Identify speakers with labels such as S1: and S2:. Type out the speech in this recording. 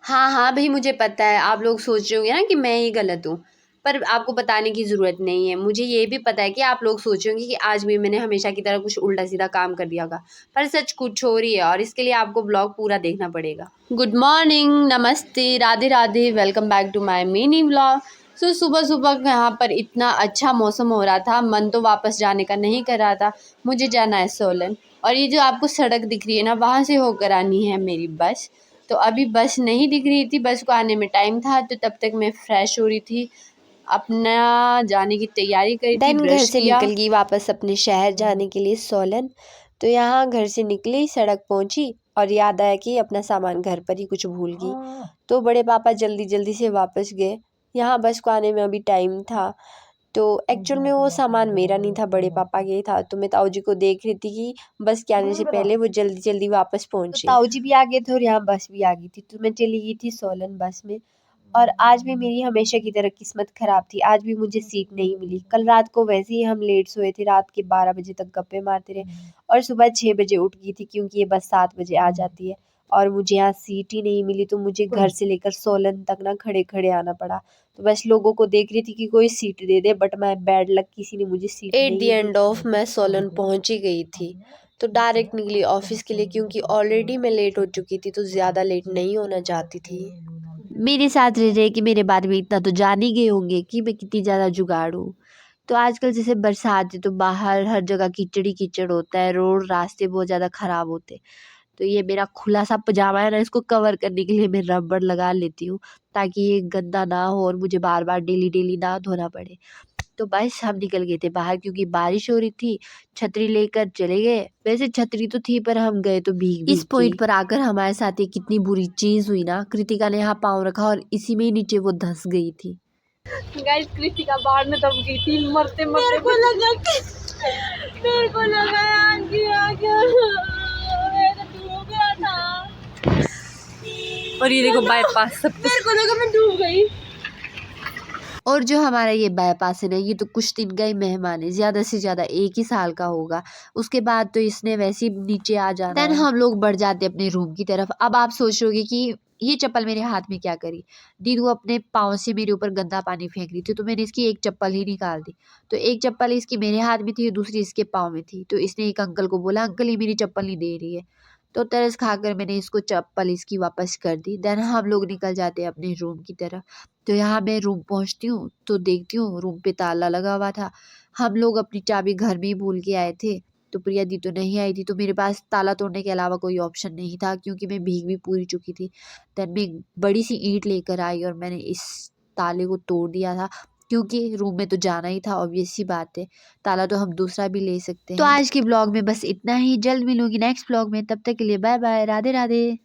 S1: हाँ हाँ भाई, मुझे पता है आप लोग सोच रहे होंगे ना कि मैं ही गलत हूँ, पर आपको बताने की ज़रूरत नहीं है। मुझे ये भी पता है कि आप लोग सोच रहे होंगे कि आज भी मैंने हमेशा की तरह कुछ उल्टा सीधा काम कर दिया होगा, पर सच कुछ और ही है और इसके लिए आपको ब्लॉग पूरा देखना पड़ेगा। गुड मॉर्निंग, नमस्ते, Radhe Radhe, welcome back to my mini vlog. So सुबह सुबह यहाँ पर इतना अच्छा मौसम हो रहा था, मन तो वापस जाने का नहीं कर रहा था। मुझे जाना है सोलन, और ये जो आपको सड़क दिख रही है ना, वहाँ से होकर आनी है मेरी बस। तो अभी बस नहीं दिख रही थी, बस को आने में टाइम था, तो तब तक मैं फ्रेश हो रही थी, अपना जाने की तैयारी करी थी,
S2: देन घर
S1: ब्रश
S2: से
S1: किया।
S2: निकल गई वापस अपने शहर जाने के लिए सोलन। तो यहाँ घर से निकली, सड़क पहुंची और याद आया कि अपना सामान घर पर ही कुछ भूल गई। तो बड़े पापा जल्दी जल्दी से वापस गए। यहाँ बस को आने में अभी टाइम था। तो एक्चुअल में वो सामान मेरा नहीं था, बड़े पापा के था। तो मैं ताऊ जी को देख रही थी कि बस के आने से पहले वो जल्दी जल्दी वापस पहुंचे। ताऊ जी भी आ गए थे और यहाँ बस भी आ गई थी। तो मैं चली गई थी सोलन बस में। और आज भी मेरी हमेशा की तरह किस्मत खराब थी, आज भी मुझे सीट नहीं मिली। कल रात को वैसे ही हम लेट सोए थे, रात के 12 बजे तक गप्पे मारते रहे और सुबह 6 बजे उठ गई थी, क्योंकि ये बस 7 बजे आ जाती है। और मुझे यहाँ सीट ही नहीं मिली, तो मुझे घर से लेकर सोलन तक ना खड़े खड़े आना पड़ा। तो बस लोगों को देख रही थी कि कोई सीट दे दे, बट मैं बैड लक, किसी ने मुझे सीट नहीं दी। एट द एंड ऑफ मैं सोलन पहुंच ही गई थी। तो डायरेक्ट निकली ऑफिस के लिए, क्योंकि ऑलरेडी मैं लेट हो चुकी थी, तो ज़्यादा लेट नहीं होना चाहती थी।
S1: मेरे साथ रह रहे कि मेरे बारे में इतना तो जान ही गए होंगे कि मैं कितनी ज़्यादा जुगाड़ हूँ। तो आजकल जैसे बरसात है तो बाहर हर जगह कीचड़ ही कीचड़ होता है, रोड रास्ते बहुत ज़्यादा ख़राब होते हैं। तो ये मेरा खुला सा पजामा है ना, इसको कवर करने के लिए मैं रबर लगा लेती हूँ, ताकि ये गंदा ना हो और मुझे बार बार डेली डेली ना धोना पड़े। तो बस हम निकल गए थे बाहर, क्योंकि बारिश हो रही थी। छतरी लेकर चले गए, वैसे छतरी तो थी पर हम गए तो भीग भीग। इस पॉइंट पर आकर हमारे साथ एक कितनी बुरी चीज हुई ना, कृतिका ने यहाँ पाँव रखा और इसी में ही नीचे वो धंस गई थी।
S3: गाइस कृतिका बाहर में दब गई थी, मरते मरते मेरे को लगा कि आगे मैं डूब गया था।
S1: और ये देखो बाईपास सब
S3: मेरे को लगा मैं डूब गई।
S1: और जो हमारा ये बाईपास है ना, ये तो कुछ दिन का ही मेहमान है, ज़्यादा से ज़्यादा 1 ही साल का होगा। उसके बाद तो इसने वैसे ही नीचे आ जाना है। देन हम लोग बढ़ जाते अपने रूम की तरफ। अब आप सोच रहे होगे कि ये चप्पल मेरे हाथ में क्या करी। दीदू अपने पाँव से मेरे ऊपर गंदा पानी फेंक रही थी, तो मैंने इसकी एक चप्पल ही निकाल दी। तो एक चप्पल इसकी मेरे हाथ में थी, दूसरी इसके पाँव में थी। तो इसने एक अंकल को बोला, अंकल ये मेरी चप्पल नहीं दे रही है। तो तरस खाकर मैंने इसको चप्पल इसकी वापस कर दी। देन हम लोग निकल जाते हैं अपने रूम की तरफ। तो यहाँ मैं रूम पहुँचती हूँ तो देखती हूँ रूम पे ताला लगा हुआ था। हम लोग अपनी चाबी घर में ही भूल के आए थे। तो प्रिया दी तो नहीं आई थी, तो मेरे पास ताला तोड़ने के अलावा कोई ऑप्शन नहीं था, क्योंकि मैं भीग भी पूरी चुकी थी। देन मैं एक बड़ी सी ईंट लेकर आई और मैंने इस ताले को तोड़ दिया था, क्योंकि रूम में तो जाना ही था, ऑब्वियस सी बात है। ताला तो हम दूसरा भी ले सकते हैं। तो आज के ब्लॉग में बस इतना ही, जल्द मिलूंगी नेक्स्ट ब्लॉग में, तब तक के लिए बाय बाय, राधे राधे।